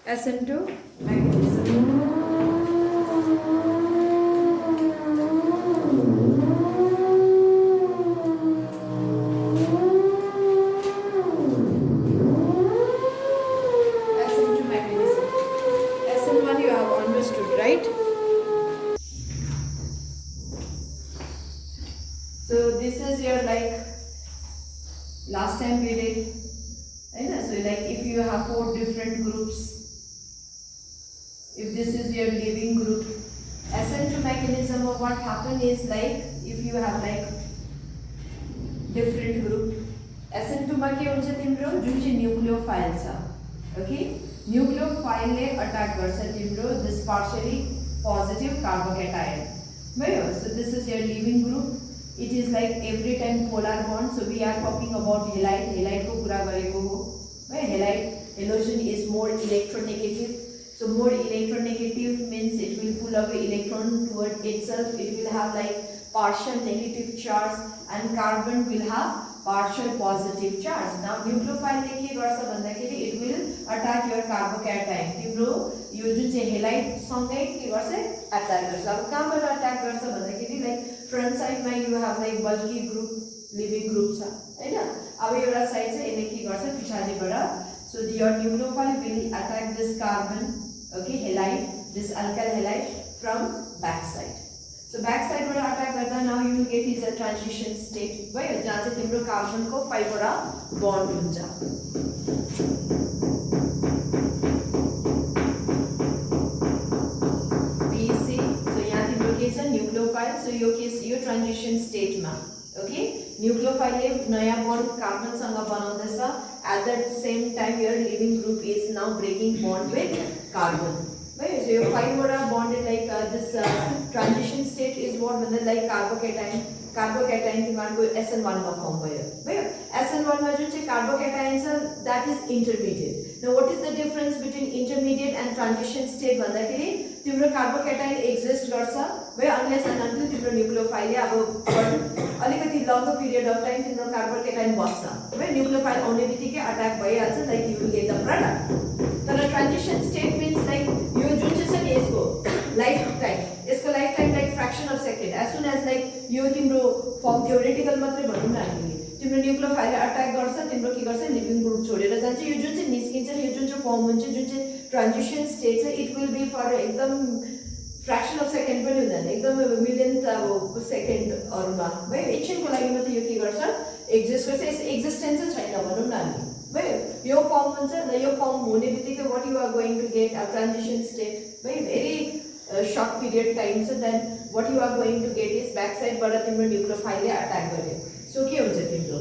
SN2 mechanism. SN2 mechanism. SN1 you have understood, right? So this is your like last time we did. So like if you have 4 different groups, if this is your living group, SN2 mechanism of what happen is like if you have like different group, SN2 मा के हुन्छ तिम्रो जुन चाहिँ nucleophile छ, okay, nucleophile ले attack गर्छ तिम्रो this partially positive कार्बोक्याटायन भयो. So this is your living group. It is like every time polar bond. So we are talking about halide. Halide को कुरा गरेको हो. Halide halogen is more electronegative. So more electronegative means it will pull away electron toward itself. It will have like partial negative charge, and carbon will have partial positive charge. Now nucleophile ले के गर्छ भन्दाखेरि it will attack your carbocation. तिम्रो यो जुन चाहिँ halide सँगै के गर्छ attack गर्छ. अब कहाँबाट attack गर्छ भन्दाखेरि like front side मा you have like bulky group, living group छ हैन. अब एउटा साइड चाहिँ यसले के गर्छ पछाडीबाट. So your nucleophile will attack this carbon, okay, halide, this alkyl halide from back side. So back side बाट attack गर्दा now you will get is a transition state भयो जहाँ चाहिँ तिम्रो कार्बन को 5 वटा बन्ड हुन्छ. BC. So यहाँ तिम्रो के छ न्यूक्लियोफाइल. So यो केस यो ट्रान्जिसन स्टेट मा, ओके, न्यूक्लियोफाइल ले नयाँ बन्ड कार्बन सँग बनाउँदैछ. At the same time your living group is now breaking bond with carbon. Right? So your 5 वटा bond like this transition state is what मतलब like carbocation. Carbocation तिमीहरूको SN1 मा firm भयो. भयो. SN1 मा जुन चाहिँ carbocation छ that is intermediate. Now what is the difference between intermediate and transition state भन्दाखेरि तिम्रो carbocation exist गर्छ भयो unless and until तिम्रो न्यूक्लियोफाइल ले अब अलिकति लङ पिरियड अफ टाइम तिम्रो कार्बोक्याटायन बस्छ भयो. न्यूक्लियोफाइल आउने बित्तिकै अट्याक भइहाल्छ like you will get the product. तर ट्रान्जिसन स्टेट मिन्स लाइक यो जुन चाहिँ छ नि यसको लाइफ टाइम, यसको life time like fraction of second. As soon as like यो तिम्रो फर्म थ्योरेटिकल मात्रै भनौँ न हामीले, तिम्रो न्यूक्लियोफाइलले अट्याक गर्छ, तिम्रो के गर्छ लिभिङ ग्रुप छोडेर जान्छ. यो जुन चाहिँ निस्किन्छ यो जुन चाहिँ फर्म हुन्छ जुन चाहिँ ट्रान्जिसन स्टेट छ इट विल बी फर एकदम फ्र्याक्सन अफ सेकेन्ड पनि हुँदैन, एकदम मिलियन्थ अब सेकेन्डहरुमा भयो. एकछिनको लागि मात्रै यो के गर्छ एक्जिस्ट गर्छ. यस एक्जिस्टेन्स छैन भनौँ न हामी भयो. यो फर्म हुन्छ र यो फर्म हुने बित्तिकै what you are going to get a transition state भयो. भेरी सर्ट पिरियड टाइम छ. Then what you are going to get is back साइडबाट तिम्रो न्यूक्लियोफाइलले अट्याक गर्यो. सो के हुन्छ तिम्रो,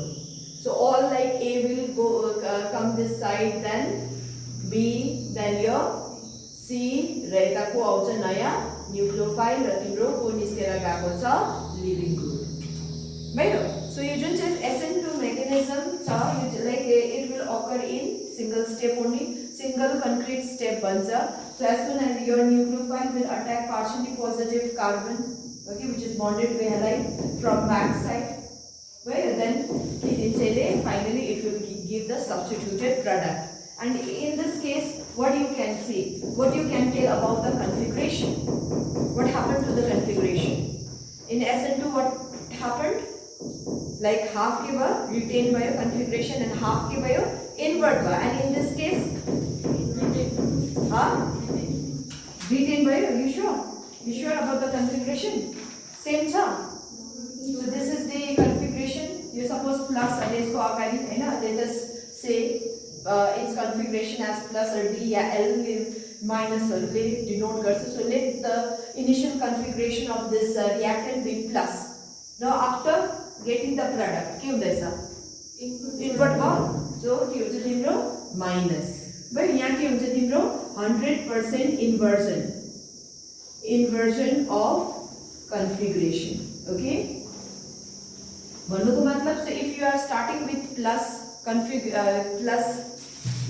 so all like A will go come this side, then B, then यो सी र यताको आउँछ नयाँ न्यूक्लियोफाइल र तिम्रो को निस्केर गएको छ लिभिङ ग्रुप भयो. सो यो जुन चाहिँ SN2 मेकानिजम छ यो like it will occur in single step only, single concrete step भन्छ. So as soon as your nucleophile will attack partially positive carbon, okay, which is bonded with halide from back side भयो. Then के दिन्छ यसले finally it will give the substituted product. And in this case, what you can see, what you can tell about the configuration, what happened to the configuration in SN2, what happened, like half के भयो retain भयो configuration and half के भयो invert भयो. And in this case retain भयो. You sure about the configuration? Same छ. So this is the configuration. You suppose plus and इसको अगाडि हैन, let us say its configuration as plus or D या L minus or denote गर्छ. So let the initial configuration of this reactant be plus. Now after getting the product के हुँदैछ invert भयो. सो के हुन्छ तिम्रो माइनस भयो. यहाँ के हुन्छ तिम्रो 100% इन्भर्जन अफ कन्फिगरेसन, ओके. भन्नुको मतलब चाहिँ if you are starting with plus plus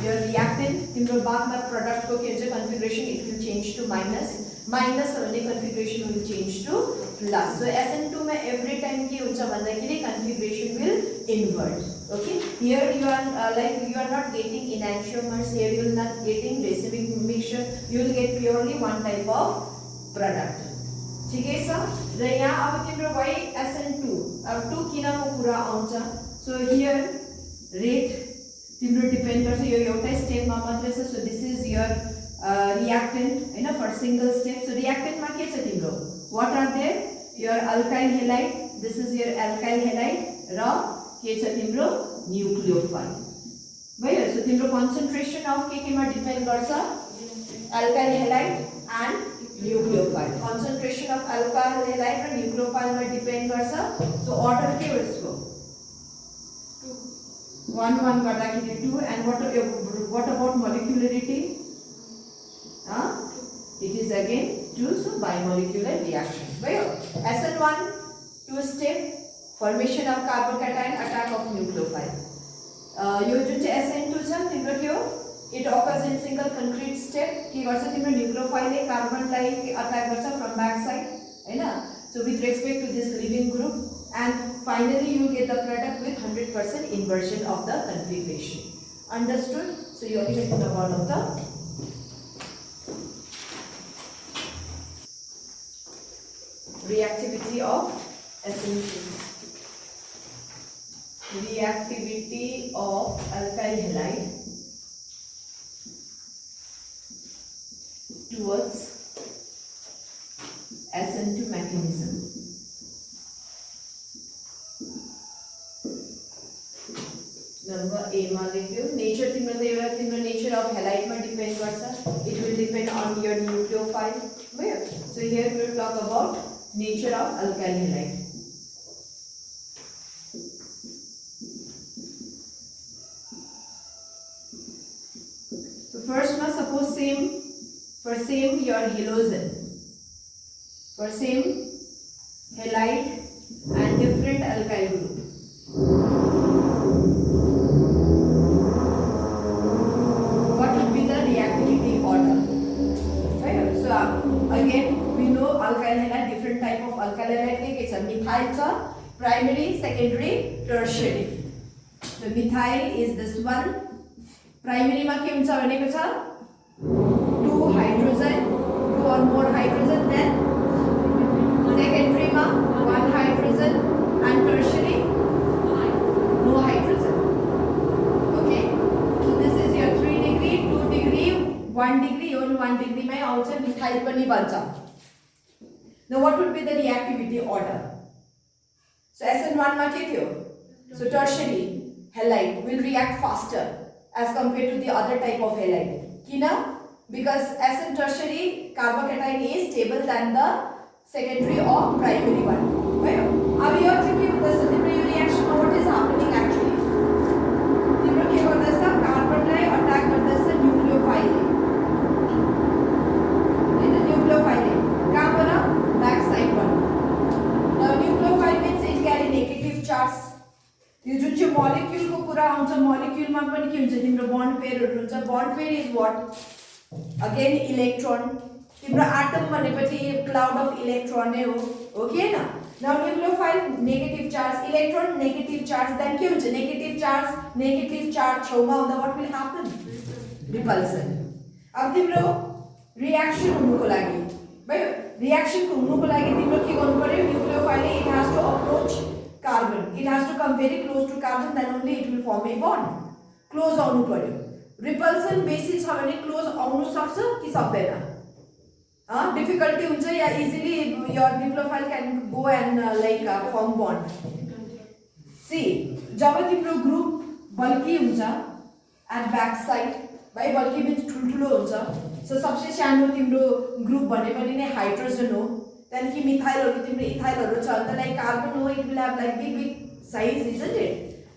your reactant, तिम्रो बादमा प्रोडक्ट को के हुन्छ configuration it will change to minus. Minus हो भने configuration will change to plus. So SN2 मा एभ्री टाइम के हुन्छ भन्दाखेरि configuration will invert. Okay, here you are like you are not getting enantiomers, here you are not getting receiving concentration, you will get purely one type of product. ठीक है sir? र यहाँ अब तिम्रो भयो SN2 अब 2 किनको कुरा आउँछ. So here rate तिम्रो डिपेन्ड गर्छ यो एउटै स्टेपमा मात्रै छ. So this is your reactant Hahn for single step. So reactant मा के छ तिम्रो? What are there? Your alkyl halide, this is your alkyl halide र के छ तिम्रो nucleophile. भयो. So तिम्रो concentration of के मा डिपेन्ड गर्छ? Alkyl halide and nucleophile. Concentration of alkyl halide र nucleophile मा डिपेन्ड गर्छ. So order के हो यसको? 1 1 गर्दाखेरि 2 and what about molecularity? It is again 2, so bimolecular reaction. भयो. SN1 2 step formation of carbon cation, attack of nucleophile. यो जुन चाहिँ SN2 छ तिम्रो के हो? It occurs in single concrete step. के गर्छ तिम्रो nucleophile ले कार्बनलाई अट्याक गर्छ from back side हैन. So with respect to this living group, and finally you get the product with 100% inversion of the configuration. Understood? So you only get the one of the reactivity of SN2. Reactivity of alkyl halide towards SN2 mechanism. Number A molecule. Nature तिम्रो nature of halide मा depend गर्छ. It will depend on your nucleophile. Where? So here we will talk about nature of alkyl halide. So first one, suppose same your halosine. For same halide and different alkyl group. Again, we know alkyl halide, different type of alkyl halide के छ? Methyl छ, primary, secondary, tertiary. So methyl is this one. Primary मा के हुन्छ भनेको छ? 2 hydrogen, 2 or more hydrogen. Then secondary मा 1 hydrogen and tertiary no hydrogen. Okay. So this is your 3 degree, 2 degree, 1 degree, only 1 degree मै आउँछ methyl पनि बन्छ. Now what would be the reactivity order? So SN1 मा के थियो? So tertiary halide will react faster as compared to the other type of halide. किन? Because SN tertiary carbocation is stable than the secondary or primary one. भयो. अब यो चाहिँ के हुँदैछ तिम्रो यो रिएक्सनमा what is happening actually? तिम्रो के गर्दैछ? कार्बनलाई अट्याक गर्दैछ न्यूक्लियोफाइलले. Back side one. Now nucleophile means it carry negative charge. यो जुन चाहिँ molecule को कुरा आउँछ molecule मा पनि के हुन्छ तिम्रो bond pairहरु हुन्छ. Bond pair is what? Again electron. तिम्रो atom भनेपछि cloud of electron नै हो. हो कि हैन? Now nucleophile negative charge, electron negative charge, then के हुन्छ? Negative charge छौमा हुँदा what will happen? Repulsion. अब तिम्रो reaction हुनुको लागि भयो. Reaction को हुनुको लागि तिम्रो के गर्नु पर्यो? Nucleophile it has to approach carbon. It has to come very close to carbon, then only it will form a bond. Close आउनु पर्यो. Repulsion बेसी छ भने close आउनु सक्छ कि सक्दैन? Difficulty हुन्छ या easily your nucleophile can go and form bond. See, जब तिम्रो group bulky हुन्छ at back side, by bulky means ठुलठुलो हुन्छ. So सबसे सानो तिम्रो ग्रुप भने पनि नै हाइड्रोजन हो. त्यहाँदेखि मिथाइलहरु तिम्रो इथाइलहरु छ अन्त लाइक कार्बन हो, it will have like big size, isn't it?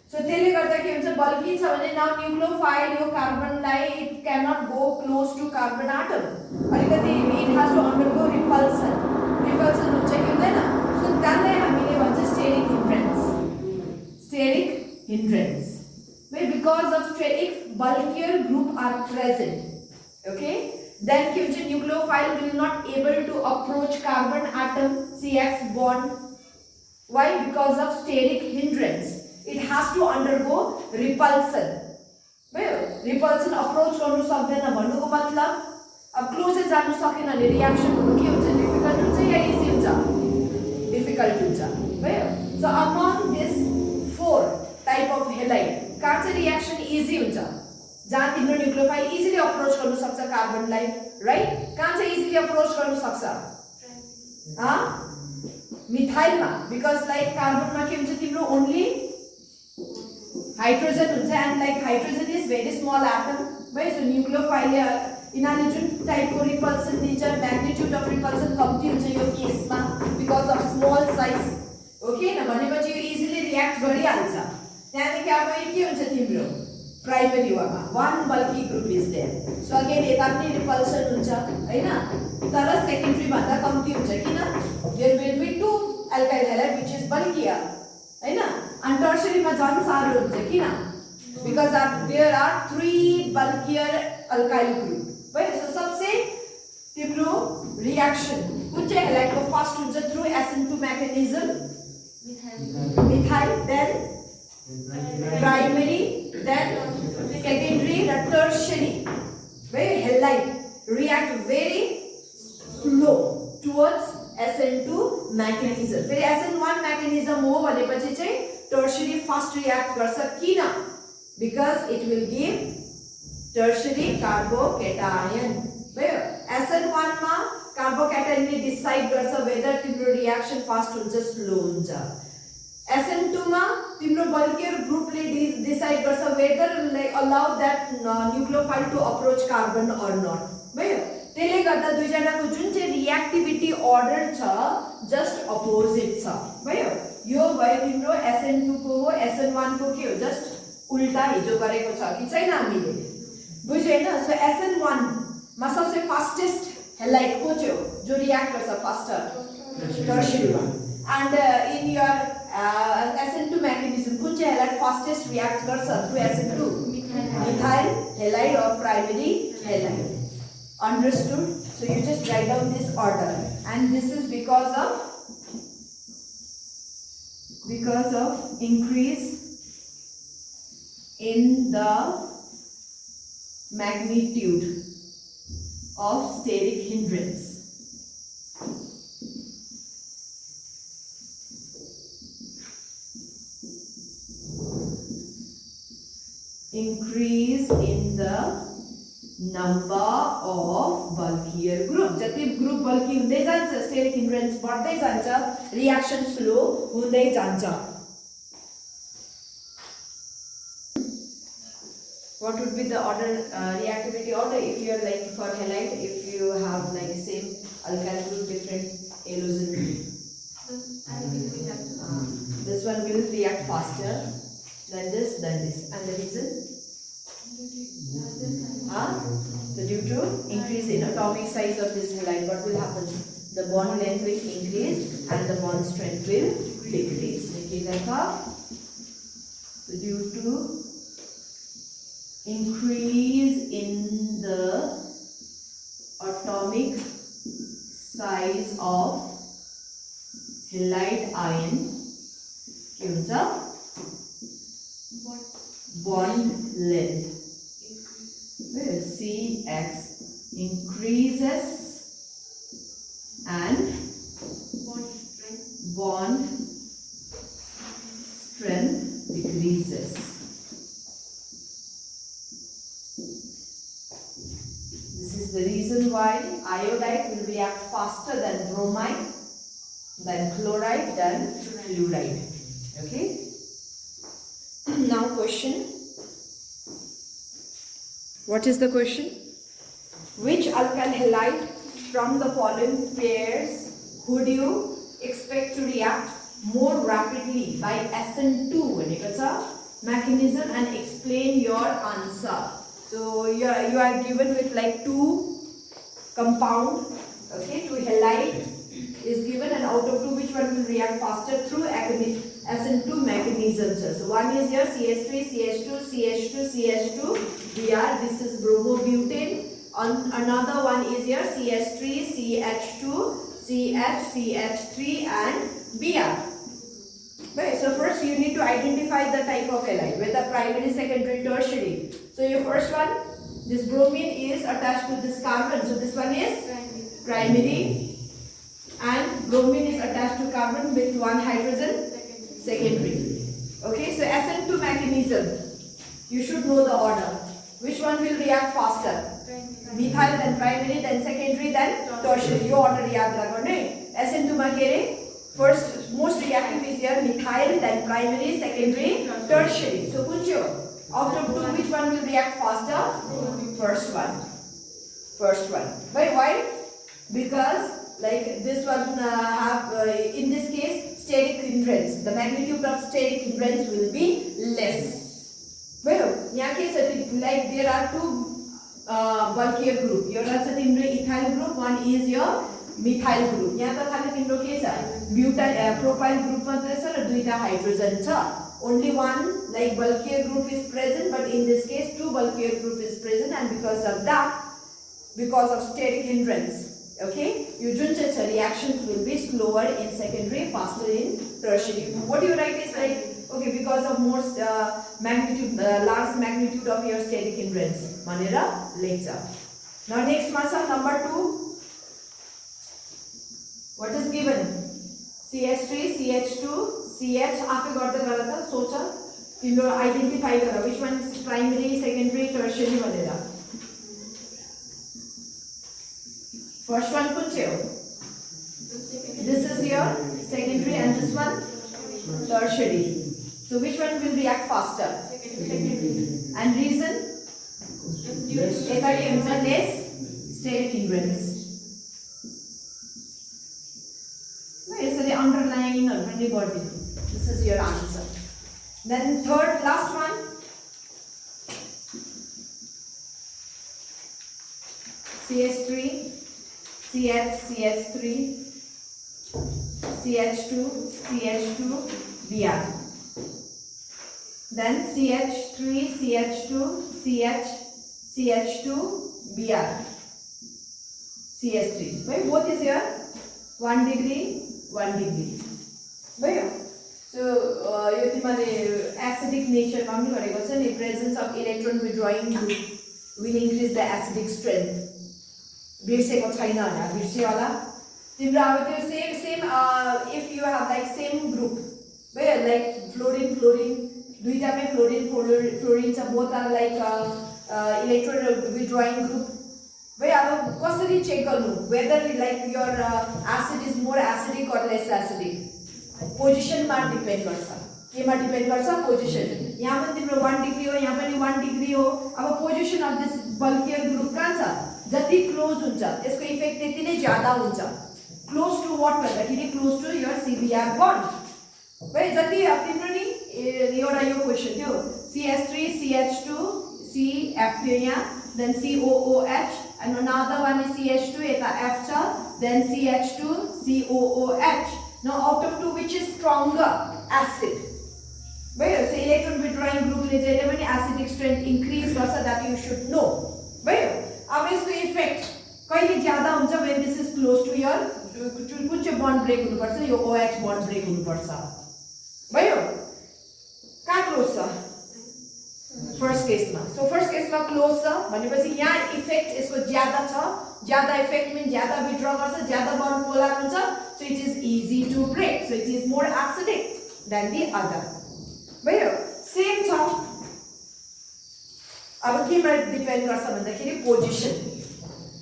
So त्यसले गर्दा के हुन्छ बल्की छ भने now nucleophile yo कार्बनलाई it cannot go close to carbon atom. अलिकति it has to undergo repulsion. Repulsion हुन्छ कि हुँदैन? So त्यसलाई हामीले भन्छ steric hindrance. Steric hindrance. Because of steric bulkier group are present. Okay? Then nucleophile will not able to approach carbon atom CX bond. Why? Because of steric hindrance. It has to undergo repulsion. Repulsion approach गर्नु सक्दैन भन्नुको मतलब अब close जानु सकेन भने reaction हुनु के हुन्छ, डिफिकल्ट हुन्छ या इजी हुन्छ, डिफिकल्ट हुन्छ भयो. So among this 4 type of halide कहाँ चाहिँ रियाक्सन इजी हुन्छ, जहाँ तिम्रो न्यूक्लियोफाइल इजिली अप्रोच गर्न सक्छ कार्बनलाई, राइट. कहाँ चाहिँ इजिली अप्रोच गर्न सक्छ, मिथाइलमा, बिकज लाइक कार्बनमा के हुन्छ तिम्रो ओन्ली हाइड्रोजन हुन्छ, and like hydrogen is very small atom भयो. सो न्यूक्लियोफाइलले यिनीहरूले जुन टाइपको रिपल्सन दिन्छ, म्याग्निट्युड अफ रिपल्सन कम्ती हुन्छ यो केसमा because of small size. Okay न, भनेपछि यो इजिली रियाक्ट गरिहाल्छ. त्यहाँदेखि अब यो के हुन्छ तिम्रो प्राइमरी वामा 1 bulky group is there. So again यता पनि रिपल्सन हुन्छ हैन, तर सेकेन्डरी भन्दा कम्ती हुन्छ. किन, there will be 2 alkyl halide which is bulkier हैन. अनि टर्सरीमा झन् साह्रो हुन्छ. किन, because there are 3 bulkier alkyl group भयो. सो सबसे तिम्रो रियाक्सन कुन चाहिँ हेलाइडको फर्स्ट हुन्छ through SN2 mechanism, methyl, then primary, then secondary र tertiary very halide react very slow towards SN2 mechanism. फेरि SN1 mechanism हो भनेपछि चाहिँ tertiary first react गर्छ. किन, because it will give tertiary carbocation भयो. SN1 मा कार्बोक्याटायन ले डिसाइड गर्छ whether तिम्रो रियाक्सन फास्ट हुन्छ स्लो हुन्छ. SN2 मा तिम्रो बल्कियर ग्रुपले डिसाइड गर्छ whether like allow that nucleophile to approach carbon or not भयो. त्यसले गर्दा दुई जनाको जुन चाहिँ रिएक्टिभिटी अर्डर छ जस्ट अपोजिट छ भयो. यो भयो तिम्रो SN2 को हो, SN1 को के हो जस्ट उल्टा हिजो गरेको छ कि छैन हामीले बुझ्यो हैन. सो SN1 मा सबसे फास्टेस्ट हेलाइड को चाहिँ हो जो रिएक्ट गर्छ faster, tertiary one. And in your SN2 mechanism, कुन चाहिँ halide fastest react गर्छ through SN2? Methyl halide or primary halide. Understood? So you just write down this order, and this is because of increase in the magnitude of steric hindrance. Increase in the number of bulkier group. जति group बल्की हुँदै जान्छ steric हिन्ड्रेन्स बढ्दै जान्छ, reaction slow हुँदै जान्छ. What would be the order, reactivity order if you are like for halide, if you have like same alkyl group, different halogen group? This one will react faster than this, and the reason? So due to increase in atomic size of this halide, what will happen? The bond length will increase and the bond strength will decrease. So due to increase in the atomic size of halide ion, के हुन्छ? Bond length CX increases and bond strength decreases. This is the reason why iodide will react faster than bromide, than chloride, than fluoride. Okay. Now question. What is the question? Which alkyl halide from the following pairs would you expect to react more rapidly by SN2 mechanism, and explain your answer. So you are given with like 2 compound, okay, 2 halide is given, and out of 2 which one will react faster through SN2 mechanisms. So one is here CH3, CH2, CH2, CH2, Br. This is bromobutane. Another one is here CH3, CH2, CH, CH3 and Br. Right, so first you need to identify the type of halide, whether primary, secondary, tertiary. So your first one, This bromine is attached to this carbon, so this one is primary, and bromine is attached to carbon with one hydrogen, secondary. Okay, so SN2 mechanism, you should know the order. Which one will react faster? Methyl, then primary, then secondary, then tertiary. You order yaad rakhne. SN2 ma ke re? First, most reactive is here methyl, then primary, secondary, tertiary. So kuncho, out of two, which one will react faster? First one. First one. Why? Because like this one have in this case steric hindrance. The magnitude of steric hindrance will be less. Well, here case like there are two bulkier group. Your ethyl group. One is your methyl group. यहाँ तो खाली तिम्रो के छ butyl propyl group मात्रै छ र दुईटा hydrogen छ. Only one like bulkier group is present, but in this case two bulkier group is present, and because of that, because of steric hindrance, okay, your reactions will be slower in secondary, faster in tertiary. What you write is like, okay, because of more magnitude, large magnitude of your steric hindrance. Manera later. Now next masa number 2. What is given? CH3, CH2, CH. आफै गर्दै गर त सोच तिम्रो identify गर which one is primary, secondary, tertiary भनेर. First one कुन चाहिँ हो? This is your secondary and this one tertiary. So which one will react faster? And reason? यता के हुन्छ less steric hindrance. यसरी underline पनि गरिदिनु. This is your answer. Then third, last one. CH3, CH, CH3, CH2, CH2, Br. Then CH3, CH2, CH, CH2, Br. CH3. Right? Both is here 1 degree, 1 degree. Right? So, यो तिमीले acidic nature मा पनि गरेको छ नि, presence of electron withdrawing group will increase the acidic strength. बिर्सेको छैन होला, बिर्से होला. तिम्रो अब त्यो same if you have like same group, right? Like fluorine, दुईटामै fluorine छ, both are like electron withdrawing group. Right? अब कसरी check गर्नु whether like your acid is more acidic or less acidic? Position मा डिपेंड गर्छ. केमा depend गर्छ? Position. यहाँ पनि तिम्रो 1 डिग्री हो, यहाँ पनि 1 डिग्री हो. अब position of this bulkier group कहाँ छ? जति क्लोज हुन्छ त्यसको इफेक्ट त्यति नै ज्यादा हुन्छ. क्लोज टु व्हाट भन्दाखेरि close to your CBr bond. भाइ जति अब तिम्रो नि एउटा यो क्वेशन थियो CH3 CH2 CF थियो यहाँ, then COOH, and another one is CH2 eta F छ, then CH2 COOH. Now out of two, which is stronger? Acid. Right? So electron withdrawing group ले जहिले पनि acidic strength increase गर्छ, that you should know. Right? अब यसको effect कहिले ज्यादा हुन्छ? When this is close to your कुन चाहिँ bond break हुनुपर्छ? यो OH bond break हुनुपर्छ. भयो? कहाँ close छ? First case मा. So first case मा close छ भनेपछि यहाँ effect यसको ज्यादा छ. ज्यादा effect means ज्यादा withdraw गर्छ, ज्यादा bond polar हुन्छ. So it is easy to break. So it is more acidic than the other. भयो? Same छ. अब केमा डिपेंड गर्छ भन्दाखेरि position.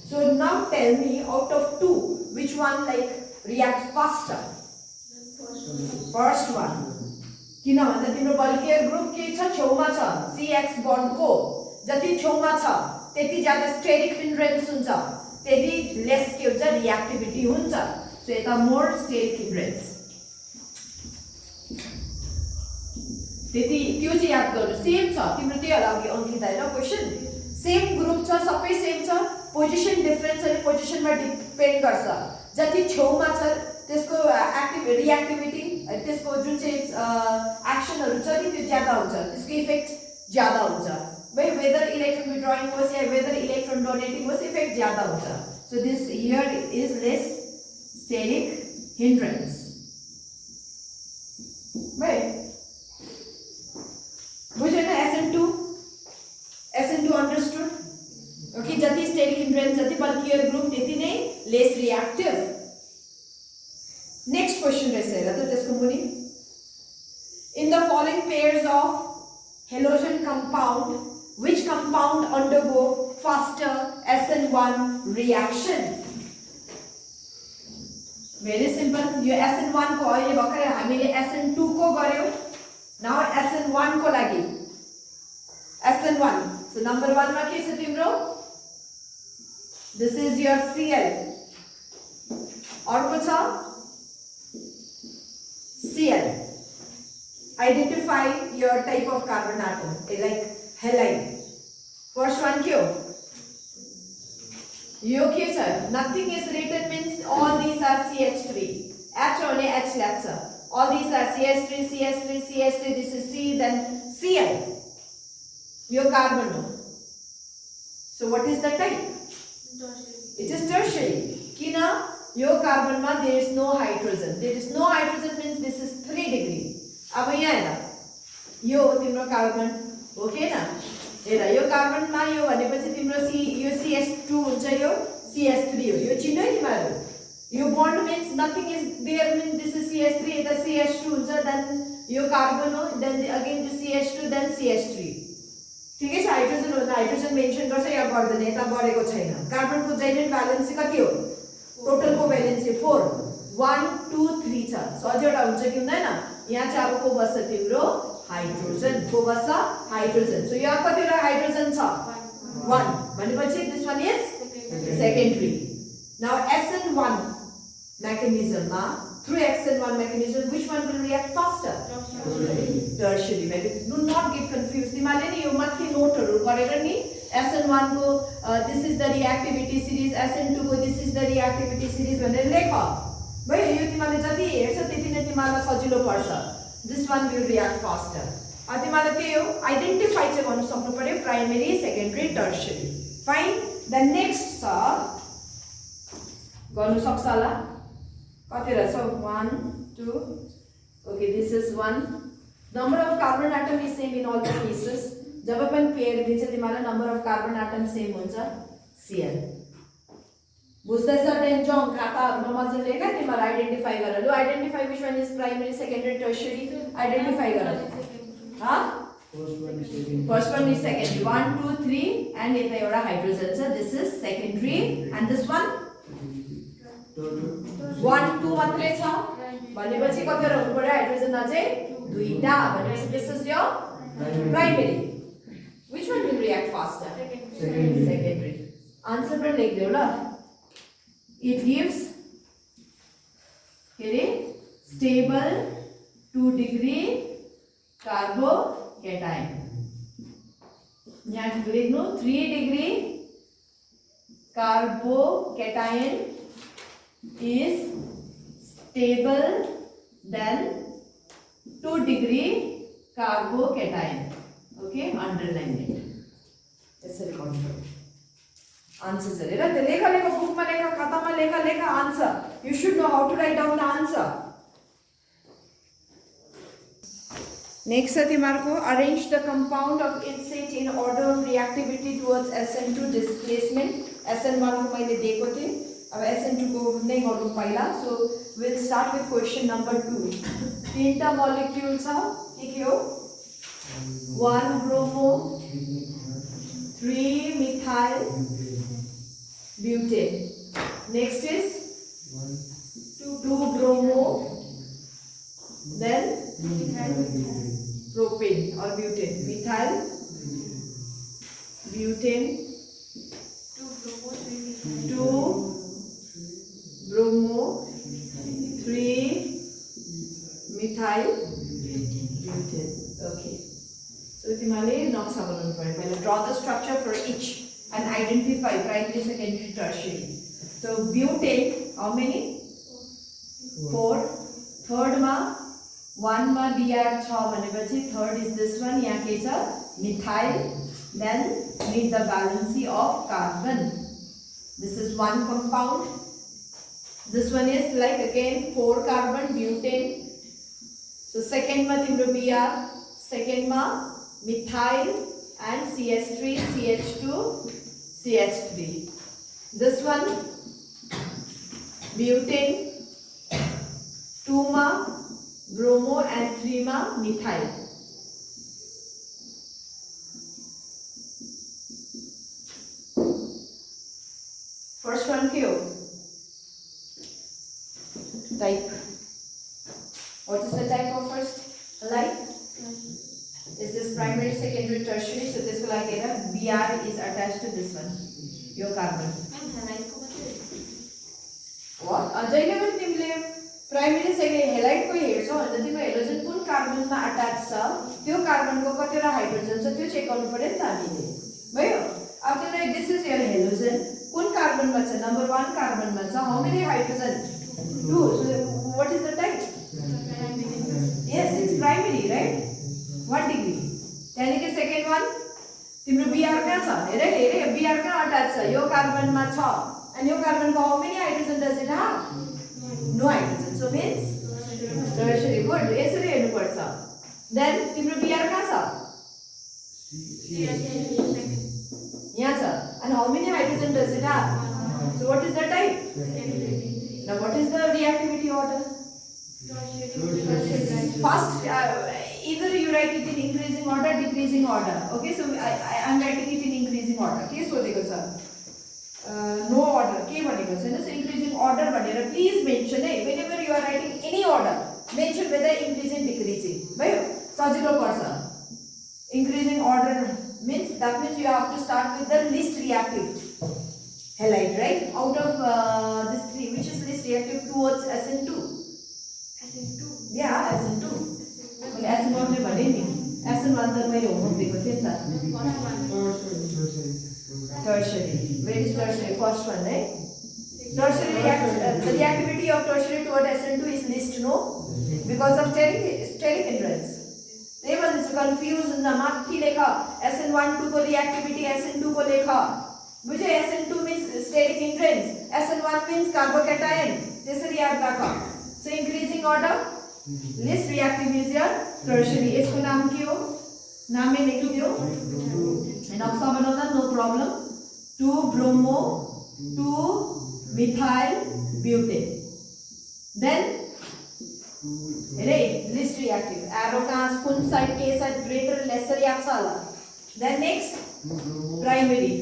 So now tell me out of two, which one like react faster? First one. किन भन्दा तिम्रो bulkier group के छ? छेउमा छ. CX bond को जति छेउमा छ त्यति ज्यादा स्टेरिक हिन्ड्रेन्स हुन्छ, त्यति लेस के हुन्छ? रिएक्टिभिटी हुन्छ. So it's a more steric hindrance. त्यति त्यो चाहिँ याद गर्नु. सेम छ तिम्रो त्यही होला अघि अंकिता हैन क्वेशन. सेम ग्रुप छ, सबै सेम छ. पोजिसन डिफरेन्स अनि पोजिसनमा डिपेन्ड गर्छ. जति छेउमा छ त्यसको एक्टिभ रिएक्टिभिटी, त्यसको जुन चाहिँ एक्सनहरु छ नि त्यो ज्यादा हुन्छ, त्यसको इफेक्ट ज्यादा हुन्छ. भाइ वेदर इलेक्ट्रोन विड्रॉइङ होस् या वेदर इलेक्ट्रोन डोनेटिङ होस्, इफेक्ट ज्यादा हुन्छ. So this here is less steric hindrance. Right? Which is SN2? SN2 understood? ड्यूटेन जति बल्कियर ग्रुप त्यति नै लेस रिएक्टिभ नेक्स्ट क्वेशन रहेछ हेर त त्यसको मुनि in the following pairs of halogen compound which compound undergo faster SN1 reaction very simple yo SN1 को अहिले भर्खरै हामीले SN2 को गर्यौ now SN1 को लागि SN1 so number 1 मा के छ तिम्रो this is your Cl अर्को छ Cl identify your type of carbon atom like halide first one kyo यो के छ nothing is written means all these are CH3 H one H लाग्छ all these are CH3 CH3 CH3 this is C then Cl yo carbon हो so what is the type it is tertiary किन यो carbon मा there is no hydrogen means this is 3 degree अब यहाँ हेर यो तिम्रो carbon हो के न हेर यो carbon मा यो भनेपछि तिम्रो यो CH2 हुन्छ यो CH3 हो यो चिन्नु है तिमीहरु यो bond means nothing is there means this is CH3 यता CH2 हुन्छ देन यो कार्बन हो then again this CH2 then CH3 ठिकै छ हाइड्रोजन हो हाइड्रोजन मेन्सन गर्छ या गर्दैन यता गरेको छैन कार्बनको जैनेट भ्यालेन्सी कति हो टोटल को भ्यालेन्सी 4 1 2 3 छ सजिलो हुन्छ कि हुँदैन यहाँ चाहिँ अब को बस्छ तिम्रो हाइड्रोजन को बस्छ हाइड्रोजन सो यहाँ कतिवटा हाइड्रोजन छ 1 भनेपछि this one is secondary now SN1 mechanism ma through SN1 mechanism which one will react faster tertiary maybe do not get confused तिमीले नि यो माथि नोटहरु गरेर नि SN1 को this is the reactivity series SN2 को this is the reactivity series भनेर लेख भाइ यो तिमीले जति हेर्छ त्यति नै तिमीलाई सजिलो पर्छ this one will react faster तिमीले त्यही हो आइडेन्टिफाई चाहिँ गर्न सक्नु पर्यो primary secondary tertiary fine the next छ गर्नु सक्छ होला कति रहेछ 1 2 okay this is 1 number of carbon atom is same in all the cases जब पनि पेयर दिन्छ तिमीलाई number of carbon atom same हुन्छ Cl बुझ्दैछ टेन्जोङ खाताहरुमा मजाले लेख तिमीहरु आइडेन्टिफाई गर लु identify which one is primary secondary tertiary identify गर ह first one is secondary 1 2 3 end यता एउटा हाइड्रोजन छ this is secondary and this one 1 2 मात्रै छ भनेपछि कतिवटा हुनु पर्यो हाइड्रोजन अझै दुईटा भनेपछि this is your primary which one will react faster secondary answer पनि लेख्दियौ ल it gives stable 2 degree carbocation यहाँ लेख्नु 3 degree carbocation is stable than 2 degree carbocation okay underline it यसरी गर्नु आन्सर हेरेर त्यो लेख बुकमा लेख खातामा लेख answer you should know how to write down the answer next छ तिमीहरुको arrange the compound of its set in order of reactivity towards SN2 displacement SN1 को मैले दिएको थिए अब SN2 को नै गरौँ पहिला so will start with question number 2 तीनटा मोलिक्युल छ के हो 1 bromo 3 methyl butane next is 2 bromo then propane or butane methyl butane 2 bromo 3 methyl butane okay so तिमीले नक्सा बनाउनु पर्यो पहिला draw the structure for each and identify primary secondary tertiary so butane how many 4 third ma 1 ma br छ भनेपछि third is this one यहाँ के छ methyl then need the valency of carbon this is one compound this one is like again 4 carbon butane so second ma तिम्रो br second ma methyl and CH3 CH2 CH3 This one butane, 2-ma bromo and 3-ma methyl. First one kyo type. What is the type of first halide? Is this primary, secondary, tertiary? So this will I get a Br is attached to this one. Your carbon. What? जहिले पनि तिमीले primary secondary halide को हेर्छौ भने तिम्रो halogen कुन कार्बनमा attach छ त्यो कार्बनको कतिवटा हाइड्रोजन छ त्यो चेक गर्नु पर्यो नि त हामीले भयो अब तिमीले दिस इज योर हेलोजन कुन कार्बनमा छ नम्बर 1 कार्बनमा छ how many hydrogen 2 so what is the type yes its primary right 1 degree त्यहाँदेखि सेकेन्ड वान तिम्रो Br कहाँ छ हेरे हेरे Br कहाँ अट्याच छ यो कार्बनमा छ and your carbon how many hydrogen does it have? No hydrogen. So means tertiary. Good. यसरी हेर्नु पर्छ. Then तिम्रो Br कहाँ छ? यहाँ छ. And how many hydrogen does it have? So what is the type? Now what is the reactivity order? First, either you write it in increasing order, decreasing order. Okay, so I am writing it in increasing order. के सोधेको छ? No order के भनेको छैन सो increasing order भनेर please mention है whenever you are writing any order mention whether increasing decreasing भयो सजिलो पर्छ increasing order means that means you have to start with the least reactive halide right out of this three which is least reactive towards SN2 yeah SN2 मैले SN1 ले भने नि SN1 त मैले homework दिएको थिए नि त tertiary. Where is tertiary? First one, right? Tertiary the reactivity of tertiary toward SN2 is least, no? Because of steric hindrance. They were confused in the माथि लेखा SN1 2 को reactivity SN2 को लेखा बुझे SN2 means steric hindrance SN1 means carbocation त्यसरी याद राख so increasing order least reactive is your tertiary यसको नाम के हो नामै लेखिदियो नक्सा बनाउँदा no problem 2 bromo 2 methyl butane then least reactive arrow कहाँ कुन साइड के साइड greater lesser याद छ होला then next primary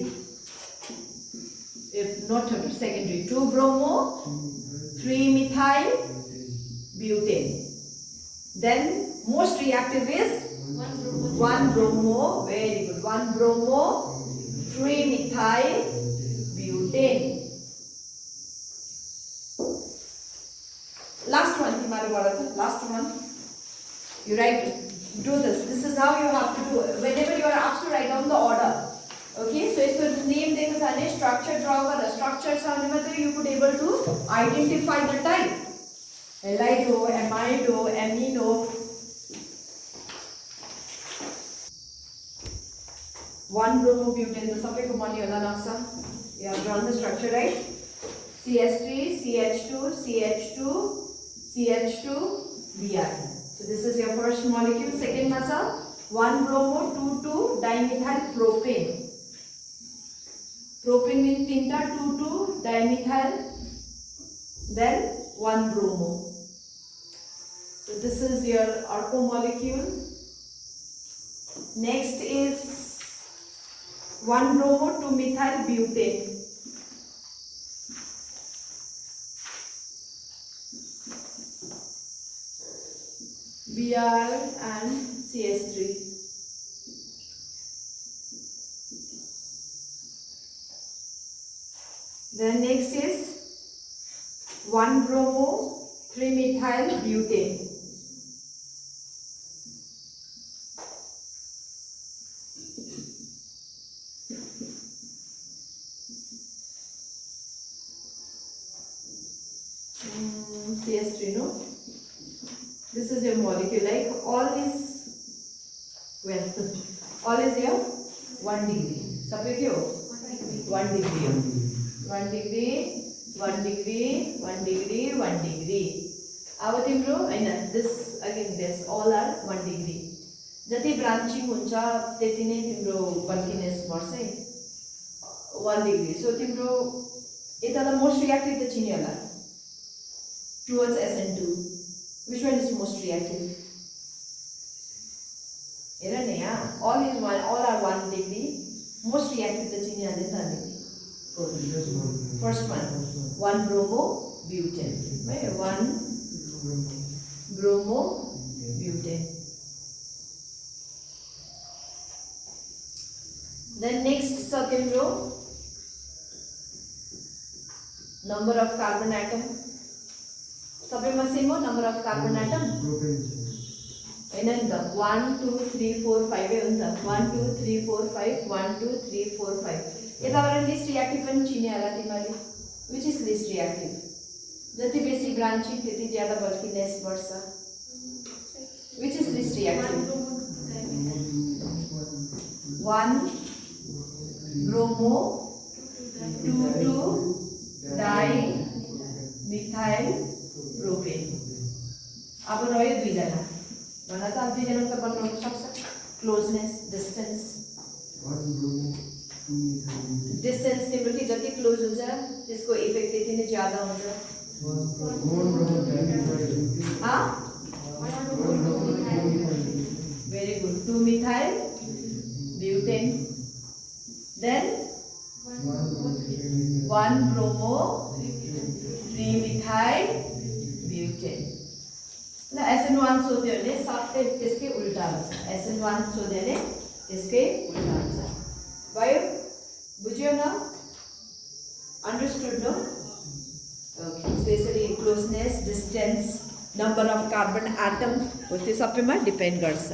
if not secondary 2 bromo 3 methyl butane then most reactive is 1 bromo very good 1 bromo 3 methyl butane last one last one you write do this is how you have to do whenever you are asked to write down the order okay so इसको name देखें साने structure draw करा structure साने मतलब you could able to identify the type halide हो amide हो amine हो 1 bromobutane the सबैको money होला नक्सा you have drawn the structure right CH3 CH2 CH2 CH2 Br so this is your first molecule second मा छ 1 bromo 2 2 dimethyl propane propane means तीनटा 2 2 dimethyl then 1 bromo so this is your arco molecule next is 1 bromo 2 methyl butane Br and CH3 then next is 1 bromo 3 methyl butane CH3 no this is your molecule like all is well all is your 1 degree सबै के हो 1 degree 1 degree 1 degree 1 degree 1 degree अब तिम्रो हैन this again this all are 1 degree जति ब्रान्चिङ हुन्छ त्यति नै तिम्रो बल्किनेस बढ्छ है 1 degree so तिम्रो यता त मोस्ट रिएक्टिभ त चिन्यो होला towards SN2. Which one is most reactive? हेर न यहाँ all are 1 degree. Most reactive त चिनिहाल्यो नि त हामीले. First one 1 bromobutane है 1 bromobutane. Then next second row, number of carbon atom. सबैमा सेम हो नम्बर अफ कार्बन एटम हैन नि त 1 2 3 4 5 हो नि त 1 2 3 4 5 1 2 3 4 5 यताबाट लिस्ट रिएक्टिभ पनि चिन्यो होला तिमीले व्हिच इज लिस्ट रिएक्टिभ जति बेसी ब्रान्चिङ त्यति ज्यादा बल्किनेस बढ्छ which is list reactive 1 bromo 2 2 di methyl propane. अब रह्यो दुईजना भन त अब दुईजना त बनाउन सक्छ क्लोजनेस डिस्टेन्स तिम्रो कि जति क्लोज हुन्छ त्यसको इफेक्ट त्यति नै ज्यादा हुन्छ very good 2 methyl butane then 1 bromo 3 methyl butane ल SN1 सोध्यो भने सबै त्यसकै उल्टा हुन्छ SN1 सोध्यो भने त्यसकै उल्टा हुन्छ भयो बुझ्यो न अन्डरस्टुड नो ओके सो यसरी closeness distance number of carbon atom हो त्यो सबैमा डिपेन्ड गर्छ